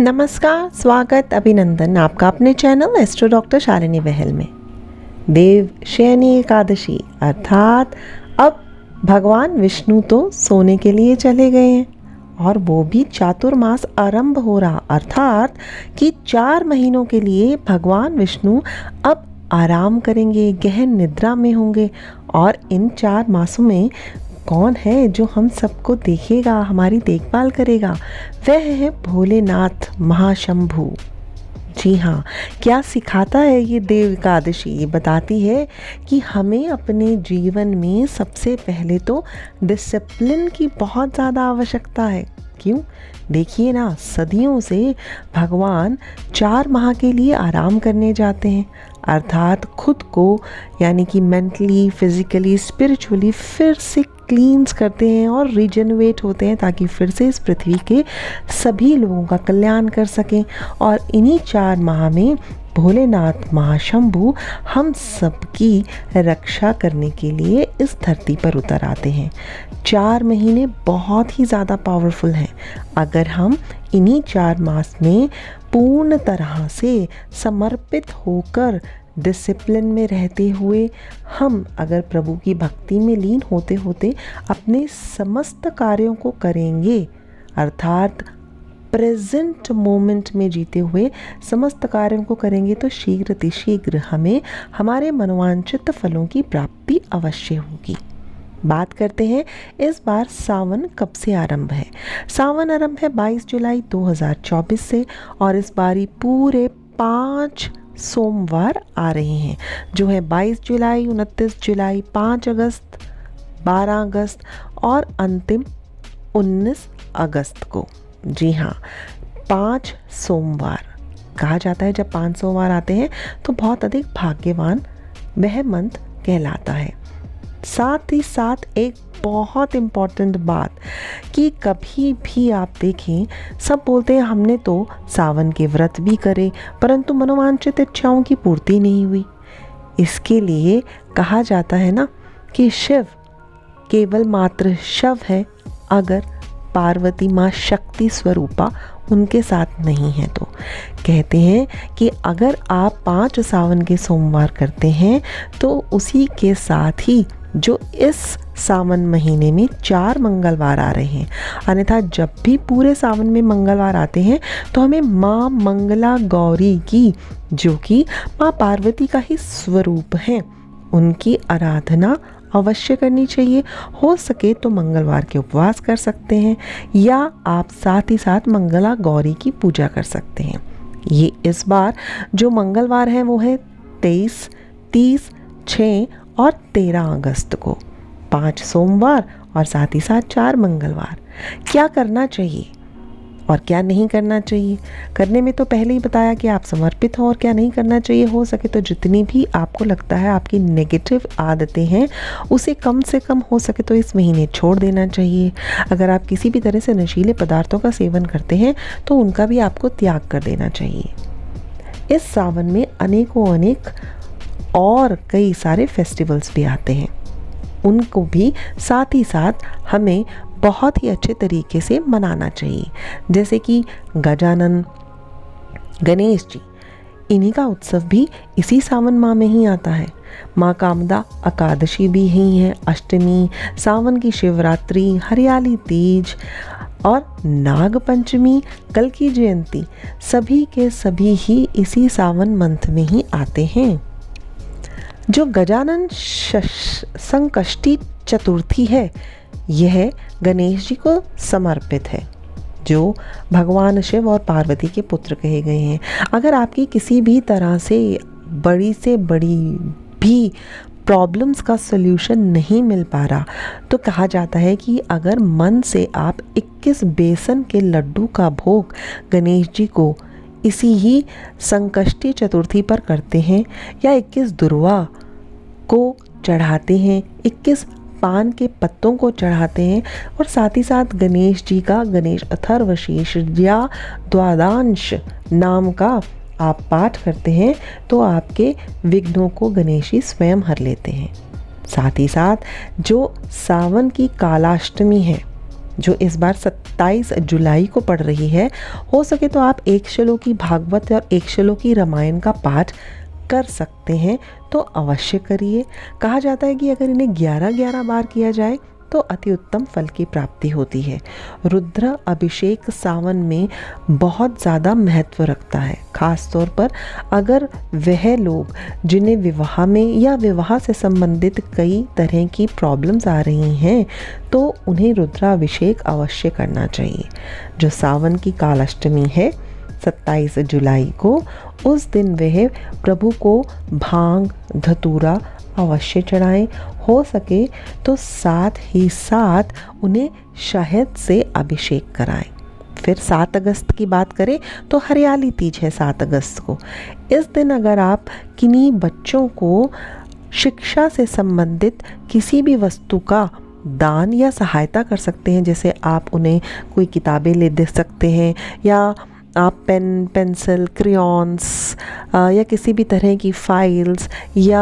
नमस्कार, स्वागत, अभिनंदन आपका अपने चैनल एस्ट्रो डॉक्टर शालिनी बहल में। देवशयनी एकादशी अर्थात अब भगवान विष्णु तो सोने के लिए चले गए हैं और वो भी चातुर्मास आरंभ हो रहा, अर्थात कि 4 महीनों के लिए भगवान विष्णु अब आराम करेंगे, गहन निद्रा में होंगे। और इन 4 मासों में कौन है जो हम सबको देखेगा, हमारी देखभाल करेगा? वह है भोलेनाथ महाशंभु। जी हाँ, क्या सिखाता है ये देव एकादशी? ये बताती है कि हमें अपने जीवन में सबसे पहले तो डिसिप्लिन की बहुत ज़्यादा आवश्यकता है। क्यों? देखिए ना, सदियों से भगवान 4 माह के लिए आराम करने जाते हैं, अर्थात खुद को यानी कि मेंटली, फिजिकली, स्पिरिचुअली फिर से क्लींस करते हैं और रिजेनरेट होते हैं, ताकि फिर से इस पृथ्वी के सभी लोगों का कल्याण कर सकें। और इन्हीं 4 माह में भोलेनाथ महाशंभु हम सबकी रक्षा करने के लिए इस धरती पर उतर आते हैं। 4 महीने बहुत ही ज़्यादा पावरफुल हैं। अगर हम इन्हीं 4 मास में पूर्ण तरह से समर्पित होकर, डिसिप्लिन में रहते हुए, हम अगर प्रभु की भक्ति में लीन होते होते अपने समस्त कार्यों को करेंगे, अर्थात प्रेजेंट मोमेंट में जीते हुए समस्त कार्यों को करेंगे, तो शीघ्र हमें हमारे मनोवांछित फलों की प्राप्ति अवश्य होगी। बात करते हैं इस बार सावन कब से आरंभ है। सावन आरंभ है 22 जुलाई 2024 से और इस बारी पूरे 5 सोमवार आ रहे हैं, जो है 22 जुलाई, 29 जुलाई, 5 अगस्त, 12 अगस्त और अंतिम 19 अगस्त को। जी हाँ, 5 सोमवार कहा जाता है। जब 5 सोमवार आते हैं तो बहुत अधिक भाग्यवान वह मंथ कहलाता है। साथ ही साथ एक बहुत इम्पॉर्टेंट बात कि कभी भी आप देखें, सब बोलते हैं हमने तो सावन के व्रत भी करे, परंतु मनोवांछित इच्छाओं की पूर्ति नहीं हुई। इसके लिए कहा जाता है ना कि शिव केवल मात्र शव है, अगर पार्वती माँ शक्ति स्वरूपा उनके साथ नहीं है तो। कहते हैं कि अगर आप 5 सावन के सोमवार करते हैं तो उसी के साथ ही जो इस सावन महीने में 4 मंगलवार आ रहे हैं, अन्यथा जब भी पूरे सावन में मंगलवार आते हैं तो हमें माँ मंगला गौरी की, जो कि माँ पार्वती का ही स्वरूप है, उनकी आराधना अवश्य करनी चाहिए। हो सके तो मंगलवार के उपवास कर सकते हैं या आप साथ ही साथ मंगला गौरी की पूजा कर सकते हैं। ये इस बार जो मंगलवार है वो है 23, 30, 6 और 13 अगस्त को। 5 सोमवार और साथ ही साथ 4 मंगलवार। क्या करना चाहिए और क्या नहीं करना चाहिए? करने में तो पहले ही बताया कि आप समर्पित हो, और क्या नहीं करना चाहिए, हो सके तो जितनी भी आपको लगता है आपकी नेगेटिव आदतें हैं उसे कम से कम हो सके तो इस महीने छोड़ देना चाहिए। अगर आप किसी भी तरह से नशीले पदार्थों का सेवन करते हैं तो उनका भी आपको त्याग कर देना चाहिए। इस सावन में अनेक और कई सारे फेस्टिवल्स भी आते हैं, उनको भी साथ ही साथ हमें बहुत ही अच्छे तरीके से मनाना चाहिए। जैसे कि गजानन, गणेश जी, इन्हीं का उत्सव भी इसी सावन माह में ही आता है। माँ कामदा एकादशी भी ही है, अष्टमी, सावन की शिवरात्रि, हरियाली तीज और नाग पंचमी, कल की जयंती, सभी के सभी ही इसी सावन मंथ में ही आते हैं। जो गजानन संकष्टी चतुर्थी है, यह गणेश जी को समर्पित है, जो भगवान शिव और पार्वती के पुत्र कहे गए हैं। अगर आपकी किसी भी तरह से बड़ी भी प्रॉब्लम्स का सल्यूशन नहीं मिल पा रहा, तो कहा जाता है कि अगर मन से आप 21 बेसन के लड्डू का भोग गणेश जी को इसी ही संकष्टी चतुर्थी पर करते हैं या 21 दुर्वा को चढ़ाते हैं, 21 पान के पत्तों को चढ़ाते हैं और साथ ही साथ गणेश जी का गणेश अथर्वशीर्ष या द्वादश नाम का आप पाठ करते हैं, तो आपके विघ्नों को गणेश जी स्वयं हर लेते हैं। साथ ही साथ जो सावन की कालाष्टमी है, जो इस बार 27 जुलाई को पड़ रही है, हो सके तो आप एक श्लोकी भागवत और एक श्लोकी रामायण का पाठ कर सकते हैं तो अवश्य करिए। कहा जाता है कि अगर इन्हें 11-11 बार किया जाए तो अति उत्तम फल की प्राप्ति होती है। रुद्र अभिषेक सावन में बहुत ज़्यादा महत्व रखता है, खास तौर पर अगर वह लोग जिन्हें विवाह में या विवाह से संबंधित कई तरह की प्रॉब्लम्स आ रही हैं तो उन्हें रुद्राभिषेक अवश्य करना चाहिए। जो सावन की कालाष्टमी है 27 जुलाई को, उस दिन वह प्रभु को भांग धतूरा अवश्य चढ़ाएं। हो सके तो साथ ही साथ उन्हें शहद से अभिषेक कराएं। फिर 7 अगस्त की बात करें तो हरियाली तीज है 7 अगस्त को। इस दिन अगर आप किन्हीं बच्चों को शिक्षा से संबंधित किसी भी वस्तु का दान या सहायता कर सकते हैं, जैसे आप उन्हें कोई किताबें ले दे सकते हैं या आप पेन पेंसिल क्रेयॉन्स या किसी भी तरह की फाइल्स, या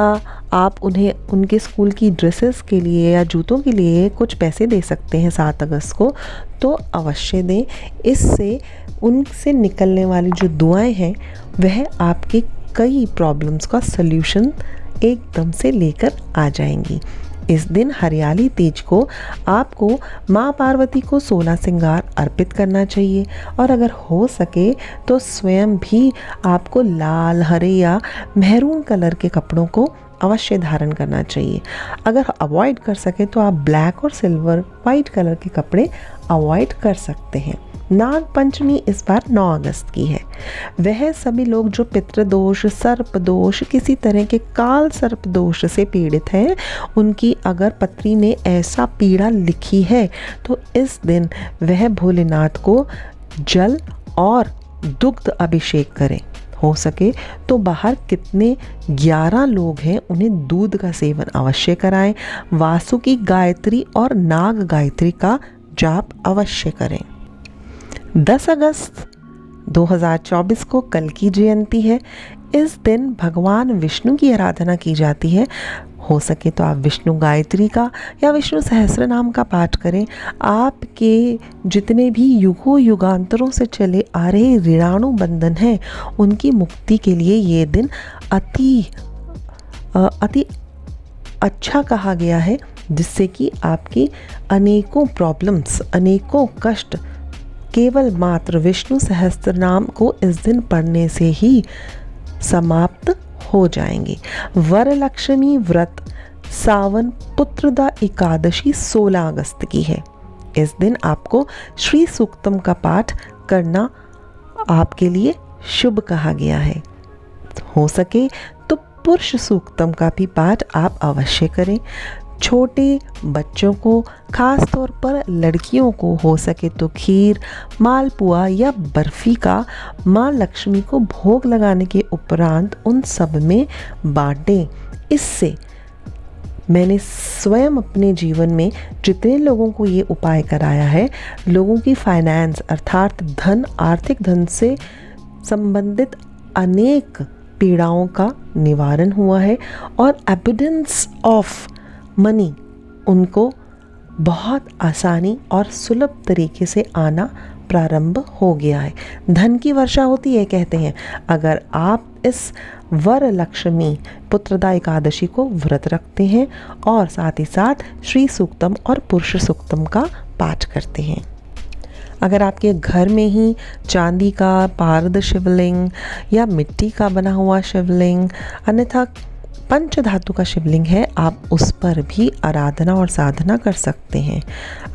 आप उन्हें उनके स्कूल की ड्रेसेस के लिए या जूतों के लिए कुछ पैसे दे सकते हैं 7 अगस्त को, तो अवश्य दें। इससे उनसे निकलने वाली जो दुआएं हैं वह आपके कई प्रॉब्लम्स का सल्यूशन एकदम से लेकर आ जाएंगी। इस दिन हरियाली तीज को आपको माँ पार्वती को 16 श्रृंगार अर्पित करना चाहिए और अगर हो सके तो स्वयं भी आपको लाल, हरे या मेहरून कलर के कपड़ों को अवश्य धारण करना चाहिए। अगर अवॉइड कर सके तो आप ब्लैक और सिल्वर वाइट कलर के कपड़े अवॉइड कर सकते हैं। नाग पंचमी इस बार 9 अगस्त की है। वह सभी लोग जो पितृदोष, सर्प दोष, किसी तरह के काल सर्प दोष से पीड़ित हैं, उनकी अगर पत्री में ऐसा पीड़ा लिखी है तो इस दिन वह भोलेनाथ को जल और दुग्ध अभिषेक करें। हो सके तो बाहर कितने 11 लोग हैं उन्हें दूध का सेवन अवश्य कराएं। वासुकी गायत्री और नाग गायत्री का जाप अवश्य करें। 10 अगस्त 2024 को कल की जयंती है। इस दिन भगवान विष्णु की आराधना की जाती है। हो सके तो आप विष्णु गायत्री का या विष्णु सहस्त्र नाम का पाठ करें। आपके जितने भी युगों युगांतरों से चले आ रहे ऋणाणु बंधन हैं उनकी मुक्ति के लिए ये दिन अति अच्छा कहा गया है, जिससे कि आपकी अनेकों प्रॉब्लम्स, अनेकों कष्ट केवल मात्र विष्णु सहस्त्र नाम को इस दिन पढ़ने से ही समाप्त हो जाएंगे। वरलक्ष्मी व्रत सावन पुत्रदा एकादशी 16 अगस्त की है। इस दिन आपको श्री सूक्तम का पाठ करना आपके लिए शुभ कहा गया है। हो सके तो पुरुष सूक्तम का भी पाठ आप अवश्य करें। छोटे बच्चों को, खास तौर पर लड़कियों को हो सके तो खीर, मालपुआ या बर्फ़ी का माँ लक्ष्मी को भोग लगाने के उपरांत उन सब में बांटें। इससे मैंने स्वयं अपने जीवन में जितने लोगों को ये उपाय कराया है, लोगों की फाइनेंस अर्थात धन, आर्थिक धन से संबंधित अनेक पीड़ाओं का निवारण हुआ है और एबिडेंस ऑफ मनी उनको बहुत आसानी और सुलभ तरीके से आना प्रारंभ हो गया है। धन की वर्षा होती है कहते हैं अगर आप इस वरलक्ष्मी पुत्रदा एकादशी को व्रत रखते हैं और साथ ही साथ श्री सूक्तम और पुरुष सूक्तम का पाठ करते हैं। अगर आपके घर में ही चांदी का पारद शिवलिंग या मिट्टी का बना हुआ शिवलिंग, अन्यथा पंच धातु का शिवलिंग है, आप उस पर भी आराधना और साधना कर सकते हैं।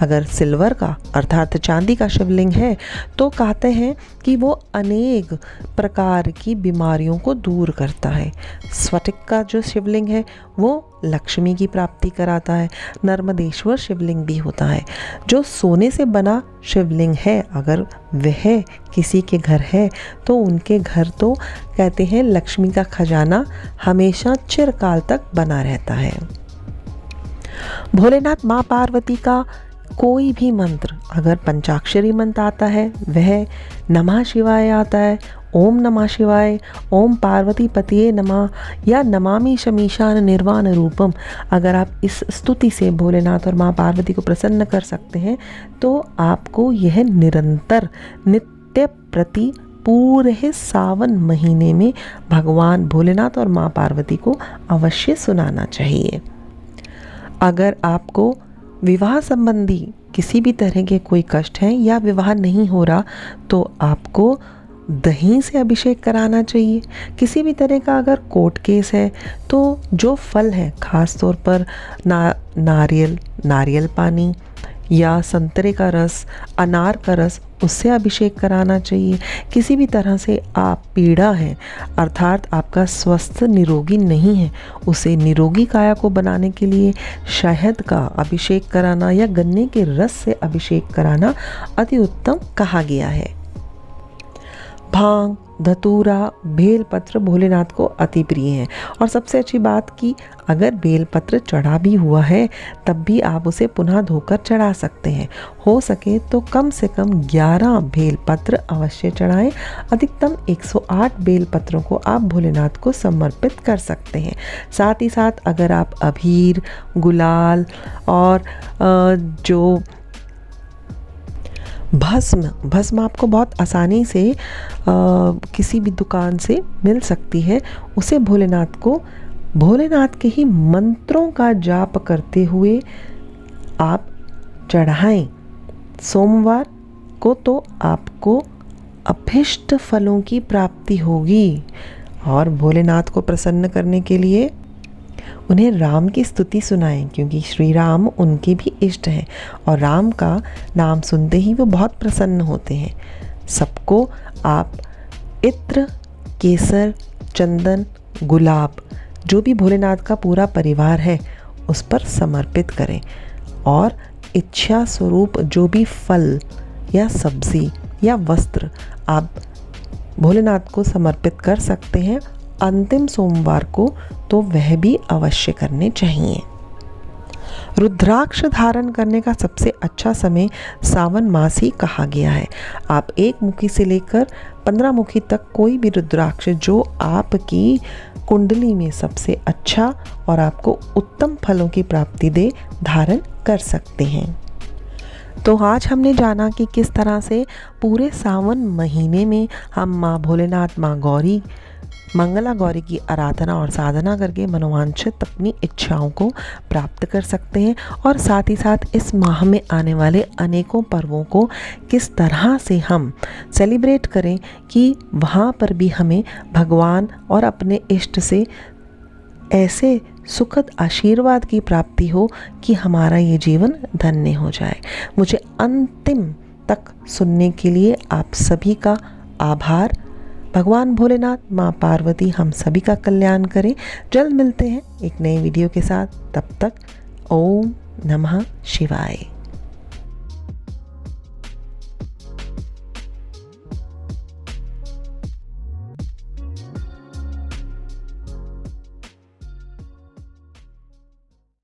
अगर सिल्वर का अर्थात चांदी का शिवलिंग है तो कहते हैं कि वो अनेक प्रकार की बीमारियों को दूर करता है। स्फटिक का जो शिवलिंग है वो लक्ष्मी की प्राप्ति कराता है। नर्मदेश्वर शिवलिंग भी होता है। जो सोने से बना शिवलिंग है अगर वह किसी के घर है तो उनके घर तो कहते हैं लक्ष्मी का खजाना हमेशा चिरकाल तक बना रहता है। भोलेनाथ माँ पार्वती का कोई भी मंत्र, अगर पंचाक्षरी मंत्र आता है, वह नमः शिवाय आता है, ओम नमः शिवाय, ओम पार्वती पतिये नमः या नमामि शमीशान निर्वाण रूपम, अगर आप इस स्तुति से भोलेनाथ और माँ पार्वती को प्रसन्न कर सकते हैं तो आपको यह निरंतर नित्य प्रति पूरे सावन महीने में भगवान भोलेनाथ और माँ पार्वती को अवश्य सुनाना चाहिए। अगर आपको विवाह संबंधी किसी भी तरह के कोई कष्ट हैं या विवाह नहीं हो रहा तो आपको दही से अभिषेक कराना चाहिए। किसी भी तरह का अगर कोर्ट केस है तो जो फल है, ख़ास तौर पर नारियल पानी या संतरे का रस, अनार का रस, उससे अभिषेक कराना चाहिए। किसी भी तरह से आप पीड़ा है अर्थात आपका स्वस्थ निरोगी नहीं है, उसे निरोगी काया को बनाने के लिए शहद का अभिषेक कराना या गन्ने के रस से अभिषेक कराना अति उत्तम कहा गया है। भांग, धतूरा, बेलपत्र भोलेनाथ को अति प्रिय हैं और सबसे अच्छी बात कि अगर बेलपत्र चढ़ा भी हुआ है तब भी आप उसे पुनः धोकर चढ़ा सकते हैं। हो सके तो कम से कम 11 बेलपत्र अवश्य चढ़ाएं। अधिकतम 108 बेलपत्रों को आप भोलेनाथ को समर्पित कर सकते हैं। साथ ही साथ अगर आप अबीर, गुलाल और जो भस्म आपको बहुत आसानी से किसी भी दुकान से मिल सकती है, उसे भोलेनाथ के ही मंत्रों का जाप करते हुए आप चढ़ाएं। सोमवार को तो आपको अभीष्ट फलों की प्राप्ति होगी। और भोलेनाथ को प्रसन्न करने के लिए उन्हें राम की स्तुति सुनाएं, क्योंकि श्री राम उनके भी इष्ट हैं और राम का नाम सुनते ही वो बहुत प्रसन्न होते हैं। सबको आप इत्र, केसर, चंदन, गुलाब, जो भी भोलेनाथ का पूरा परिवार है उस पर समर्पित करें और इच्छा स्वरूप जो भी फल या सब्जी या वस्त्र आप भोलेनाथ को समर्पित कर सकते हैं अंतिम सोमवार को, तो वह भी अवश्य करने चाहिए। रुद्राक्ष धारण करने का सबसे अच्छा समय सावन मास ही कहा गया है। आप 1 मुखी से लेकर 15 मुखी तक कोई भी रुद्राक्ष जो आपकी कुंडली में सबसे अच्छा और आपको उत्तम फलों की प्राप्ति दे, धारण कर सकते हैं। तो आज हमने जाना कि किस तरह से पूरे सावन महीने में हम माँ भोलेनाथ, माँ गौरी, मंगला गौरी की आराधना और साधना करके मनोवांछित अपनी इच्छाओं को प्राप्त कर सकते हैं और साथ ही साथ इस माह में आने वाले अनेकों पर्वों को किस तरह से हम सेलिब्रेट करें कि वहाँ पर भी हमें भगवान और अपने इष्ट से ऐसे सुखद आशीर्वाद की प्राप्ति हो कि हमारा ये जीवन धन्य हो जाए। मुझे अंतिम तक सुनने के लिए आप सभी का आभार। भगवान भोलेनाथ, माँ पार्वती हम सभी का कल्याण करें। जल्द मिलते हैं एक नए वीडियो के साथ। तब तक ओम नमः शिवाय।